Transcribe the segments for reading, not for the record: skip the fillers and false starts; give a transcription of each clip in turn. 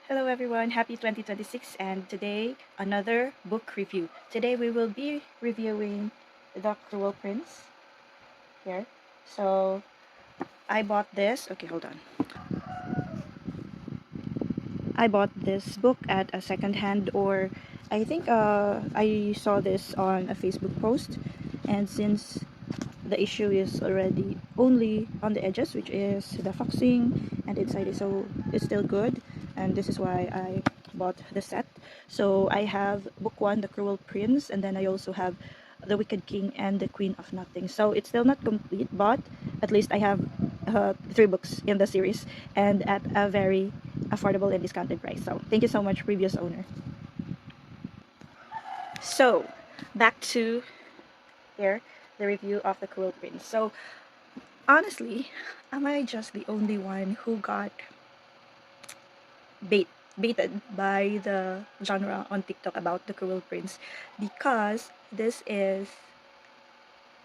Hello everyone, happy 2026 and today another book review. Today we will be reviewing The Cruel Prince here. So I bought this, okay hold on. I bought this book at a second hand or I think I saw this on a Facebook post, and since the issue is already only on the edges, which is the foxing, and inside is so it's still good, and this is why I bought the set. So I have book one, The Cruel Prince, and then I also have The Wicked King and The Queen of Nothing. So it's still not complete, but at least I have three books in the series and at a very affordable and discounted price. So thank you so much, previous owner. So back to here, the review of The Cruel Prince. So honestly, am I just the only one who got baited by the genre on TikTok about The Cruel Prince? Because this is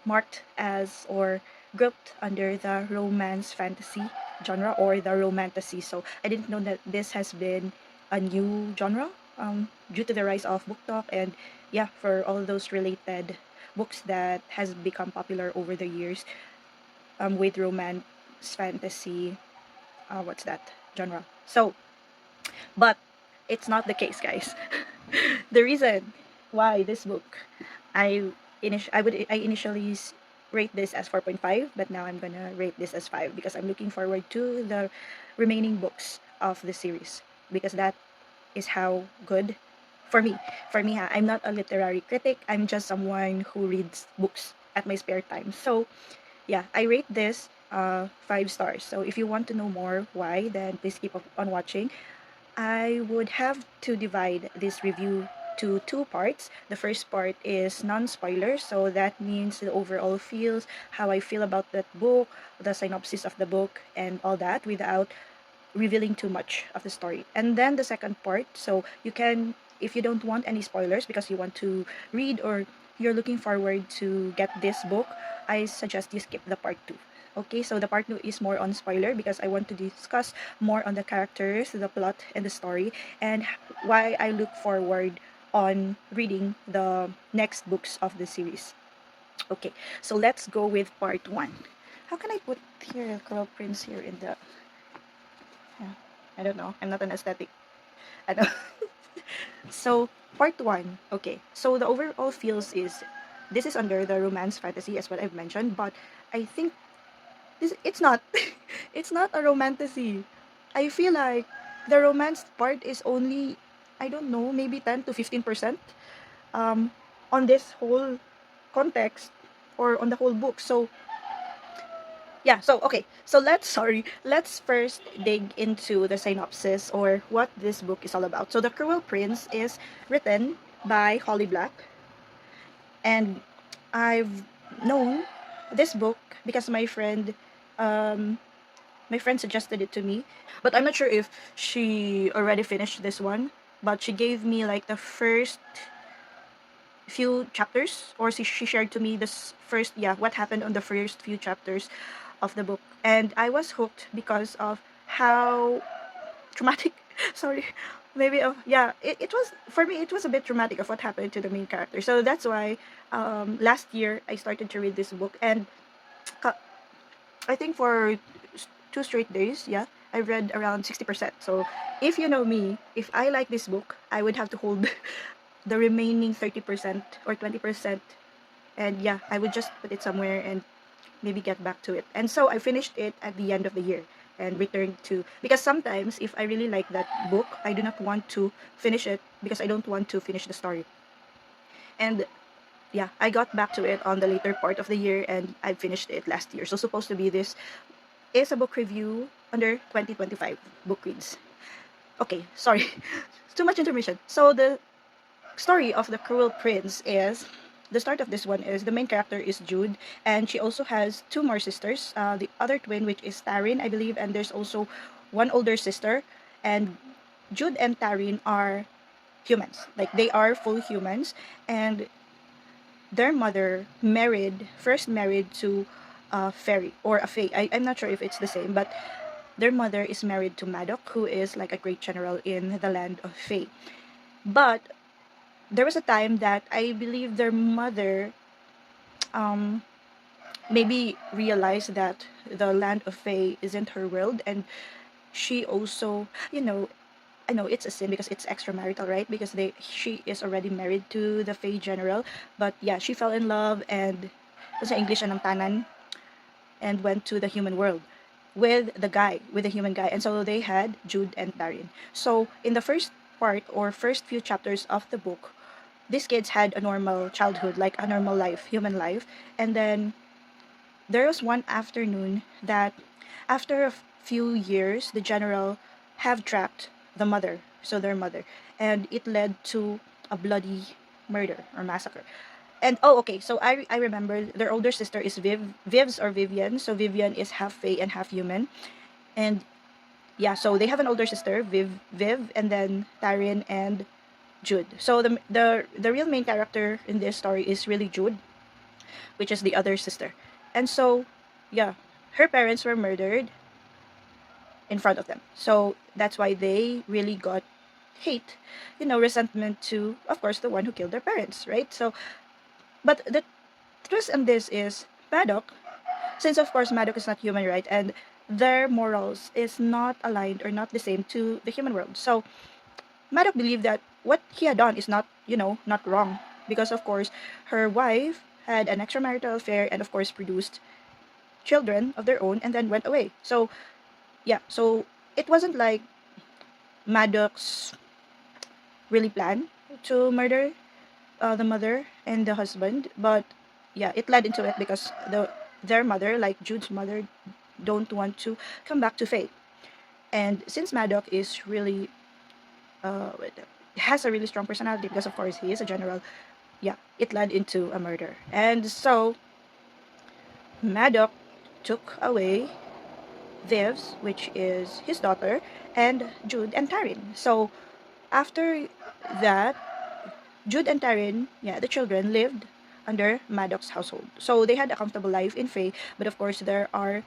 marked as or grouped under the romance fantasy genre or the romantasy. So I didn't know that this has been a new genre due to the rise of BookTok and yeah, for all those related books that has become popular over the years with romance fantasy what's that genre. So but it's not the case, guys. The reason why this book I I initially rate this as 4.5, but now I'm gonna rate this as 5 because I'm looking forward to the remaining books of the series, because that is how good for me. I'm not a literary critic. I'm just someone who reads books at my spare time. So yeah, I rate this 5 stars. So if you want to know more why, then please keep on watching. I would have to divide this review to two parts. The first part is non-spoiler, so that means the overall feels, how I feel about that book, the synopsis of the book, and all that without revealing too much of the story. And then the second part, so you can, if you don't want any spoilers because you want to read or you're looking forward to get this book, I suggest you skip the part 2. Okay, so the part 2 is more on spoiler because I want to discuss more on the characters, the plot, and the story, and why I look forward on reading the next books of the series. Okay, so let's go with part 1. How can I put here Coral Prince here in the yeah, I don't know. I'm not an aesthetic. I don't. So part one. Okay. So the overall feels is this is under the romance fantasy as what I've mentioned, but I think this it's not. It's not a romantasy. I feel like the romance part is only, I don't know, maybe 10 to 15% um on this whole context or on the whole book. So yeah, so okay. So let's first dig into the synopsis or what this book is all about. So The Cruel Prince is written by Holly Black, and I've known this book because um my friend suggested it to me, but I'm not sure if she already finished this one, but she gave me like the first few chapters, or she shared to me this first, yeah, what happened on the first few chapters of the book, and I was hooked because of how traumatic sorry, maybe yeah, it was for me, it was a bit traumatic of what happened to the main character. So that's why last year I started to read this book, and ka- I think for 2 straight days, yeah, I read around 60%. So if you know me, if I like this book, I would have to hold the remaining 30% or 20%, and yeah, I would just put it somewhere and maybe get back to it. And so I finished it at the end of the year and returned to, because sometimes if I really like that book, I do not want to finish it because I don't want to finish the story. And yeah, I got back to it on the later part of the year and I finished it last year. So supposed to be this is a book review under 2025 book reads. Okay, sorry. Too much information. So the story of The Cruel Prince is, the start of this one is the main character is Jude, and she also has two more sisters. The other twin, which is Taryn, I believe, and there's also one older sister. And Jude and Taryn are humans, like they are full humans, and their mother first married to a fairy or a fae. I'm not sure if it's the same, but their mother is married to Madoc, who is like a great general in the land of Fae. But there was a time that I believe their mother um maybe realized that the land of Fae isn't her world, and she also, I know it's a sin because it's extramarital, right? Because she is already married to the Fae general, but yeah, she fell in love and sa English anong tanan, and went to the human world with the human guy, and so they had Jude and Darin. So in the first part or first few chapters of the book, these kids had a normal childhood, like a normal life, human life, and then there was one afternoon that after a few years, the general have trapped the mother, so their mother, and it led to a bloody murder or massacre. And oh, okay, so I remember their older sister is Viv's or Vivian. So Vivian is half Fae and half human, and yeah, so they have an older sister, Viv, and then Tyrion and Jude. So the real main character in this story is really Jude, which is the other sister. And so, yeah, her parents were murdered in front of them. So that's why they really got hate, resentment to, of course, the one who killed their parents, right? So, but the twist in this is Madoc, since of course Madoc is not human, right? And their morals is not aligned or not the same to the human world. So Madoc believed that what he had done is not, not wrong. Because of course, her wife had an extramarital affair and of course produced children of their own and then went away. So yeah, so it wasn't like Madoc's really plan to murder the mother and the husband, but yeah, it led into it because their mother, like Jude's mother, don't want to come back to Faye. And since Madoc is really has a really strong personality because of course he is a general, yeah, it led into a murder. And so Madoc took away Viv's, which is his daughter, and Jude and Taryn. So after that, Jude and Taryn, yeah, the children lived under Madoc's household. So they had a comfortable life in Faye, but of course there are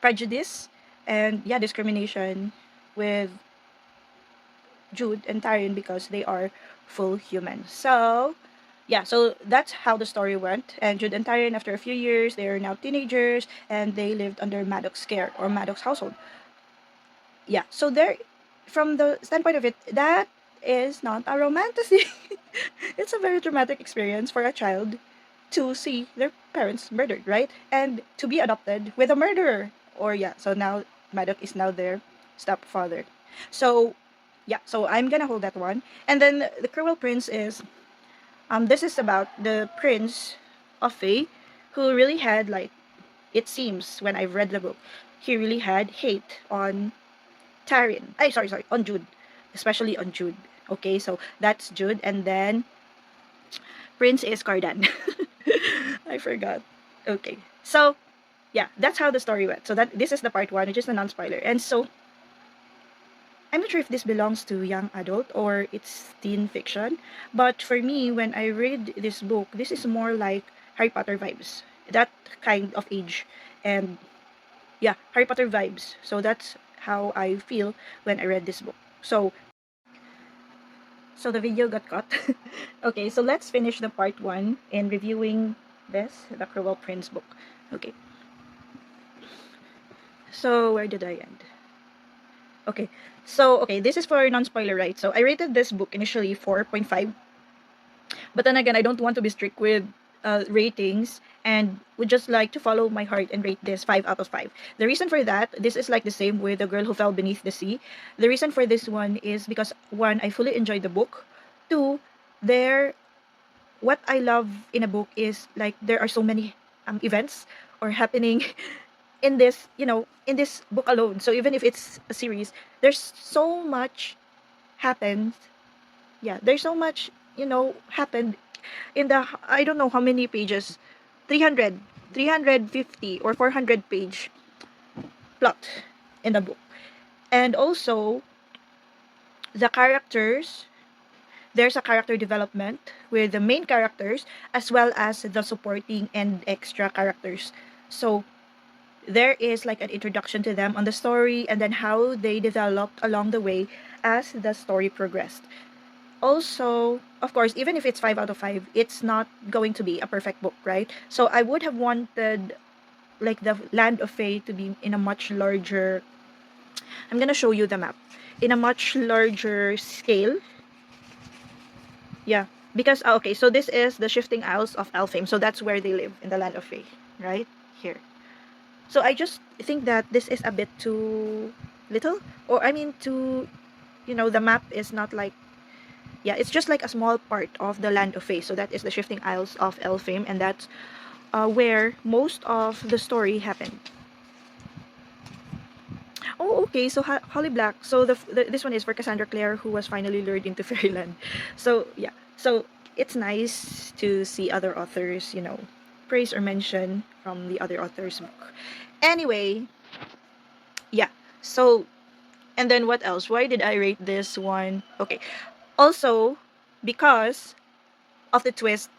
prejudice and yeah, discrimination with Jude and Taryn because they are full humans. So yeah, so that's how the story went. And Jude and Tyrion, after a few years, they are now teenagers and they lived under Madoc's care or Madoc's household. Yeah, so there, from the standpoint of it, that is not a romantasy. It's a very dramatic experience for a child to see their parents murdered, right? And to be adopted with a murderer. Or yeah, so now Madoc is now their stepfather. So yeah, so I'm gonna hold that one. And then the Cruel Prince is this is about the prince of Fae who really had, like, it seems when I've read the book, he really had hate on Tyrion. Sorry, on Jude, especially on Jude. Okay, so that's Jude, and then Prince is Cardan. I forgot. Okay, so yeah, that's how the story went. So that this is the part one, which is the non-spoiler, and so I'm not sure if this belongs to young adult or it's teen fiction, but for me, when I read this book, this is more like Harry Potter vibes. That kind of age. And yeah, Harry Potter vibes. So that's how I feel when I read this book. So the video got cut. Okay, so let's finish the part one in reviewing this, the Cruel Prince book. Okay. So where did I end? Okay. So, okay, this is for non-spoiler, right? So, I rated this book initially 4.5. But then again, I don't want to be strict with ratings and would just like to follow my heart and rate this 5 out of 5. The reason for that, this is like the same with The Girl Who Fell Beneath the Sea. The reason for this one is because, one, I fully enjoyed the book. Two, what I love in a book is like there are so many events or happening in this, in this book alone. So even if it's a series, there's so much happens. Yeah, there's so much, happened in the, I don't know how many pages, 300, 350 or 400 page plot in the book. And also, the characters, there's a character development with the main characters as well as the supporting and extra characters. So there is like an introduction to them on the story and then how they developed along the way as the story progressed. Also, of course, even if it's 5 out of 5, it's not going to be a perfect book, right? So I would have wanted like the Land of Fae to be in a much larger, I'm gonna show you the map, in a much larger scale. Yeah, because okay, so this is the Shifting Isles of Elfame, so that's where they live in the Land of Fae, right here. So I just think that this is a bit too little, or I mean too, the map is not like, yeah, it's just like a small part of the Land of Fae. So that is the Shifting Isles of Elfame, and that's where most of the story happened. Oh, okay. So Holly Black. So this one is for Cassandra Clare, who was finally lured into fairyland. So yeah. So it's nice to see other authors, praise or mention from the other author's book. Anyway, yeah. So and then what else? Why did I rate this one? Okay. Also, because of the twist,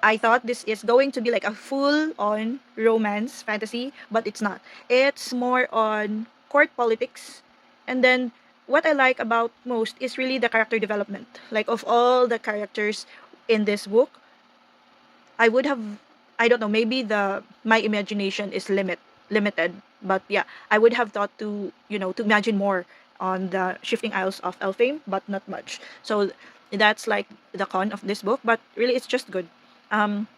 I thought this is going to be like a full-on romance fantasy, but it's not. It's more on court politics. And then what I like about most is really the character development. Like of all the characters in this book, I would have, I don't know, maybe the my imagination is limited, but yeah, I would have thought to, to imagine more on the Shifting Isles of Elfame, but not much. So that's like the con of this book, but really it's just good. Um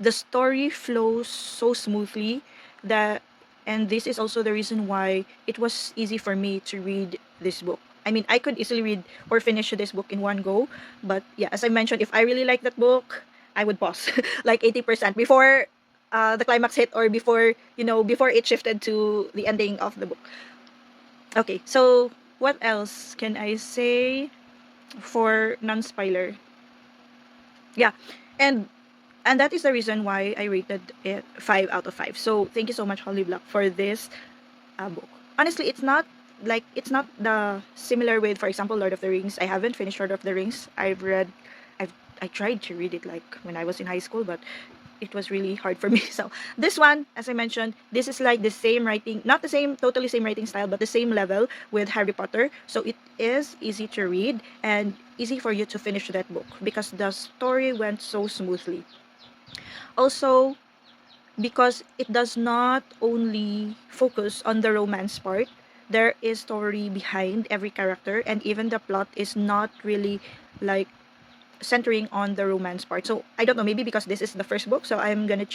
the story flows so smoothly that, and this is also the reason why it was easy for me to read this book. I mean, I could easily read or finish this book in one go, but yeah, as I mentioned, if I really like that book, I would pause like 80% before the climax hit, or before, before it shifted to the ending of the book. Okay, so what else can I say for non-spoiler? Yeah, and that is the reason why I rated it 5 out of 5. So thank you so much, Holly Black, for this book. Honestly, it's not the similar with, for example, Lord of the Rings. I haven't finished Lord of the Rings. I tried to read it like when I was in high school, but it was really hard for me. So this one, as I mentioned, this is like the same writing, not the same, totally same writing style, but the same level with Harry Potter. So it is easy to read and easy for you to finish that book because the story went so smoothly. Also, because it does not only focus on the romance part, there is story behind every character, and even the plot is not really like centering on the romance part. So I don't know, maybe because this is the first book, so I'm gonna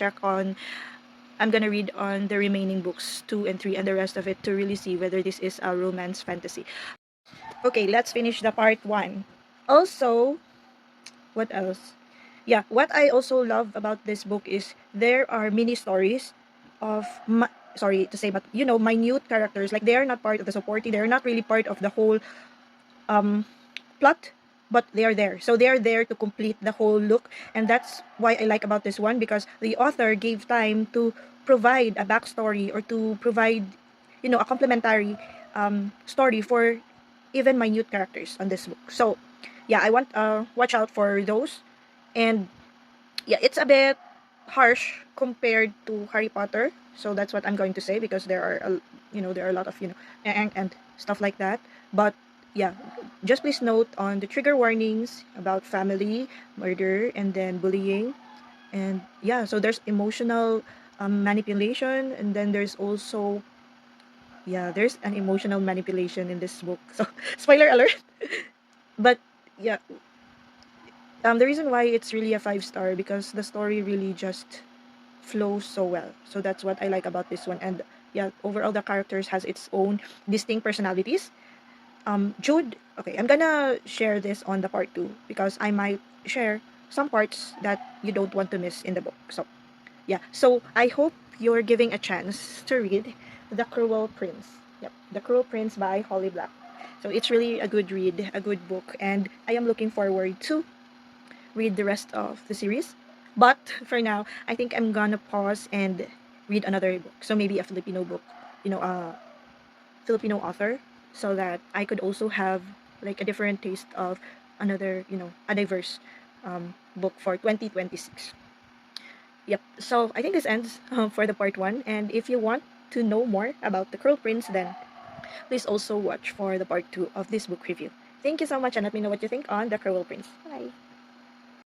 read on the remaining books 2 and 3 and the rest of it to really see whether this is a romance fantasy. Okay, let's finish the part 1. Also, what else? Yeah, what I also love about this book is there are mini stories of sorry to say, but minute characters. Like they are not part of the supporting, they're not really part of the whole um plot, but they are there. So they are there to complete the whole look, and that's why I like about this one, because the author gave time to provide a backstory, or to provide, a complementary story for even minute characters on this book. So yeah, I want watch out for those. And yeah, it's a bit harsh compared to Harry Potter. So that's what I'm going to say, because there are there are a lot of and stuff like that. But yeah, just please note on the trigger warnings about family, murder, and then bullying. And yeah, so there's emotional manipulation, and then there's also, yeah, there's an emotional manipulation in this book. So spoiler alert. But yeah, the reason why it's really a 5 star, because the story really just flows so well. So that's what I like about this one. And yeah, overall the characters has its own distinct personalities. Jude, okay, I'm gonna share this on the part 2, because I might share some parts that you don't want to miss in the book. So yeah, so I hope you're giving a chance to read The Cruel Prince. Yep, The Cruel Prince by Holly Black. So it's really a good read, a good book, and I am looking forward to read the rest of the series. But for now, I think I'm gonna pause and read another book. So maybe a Filipino book, a Filipino author, so that I could also have like a different taste of another, a diverse book for 2026. Yep. So I think this ends for the part one. And if you want to know more about the Cruel Prince, then please also watch for the part two of this book review. Thank you so much, and let me know what you think on the Cruel Prince. Bye.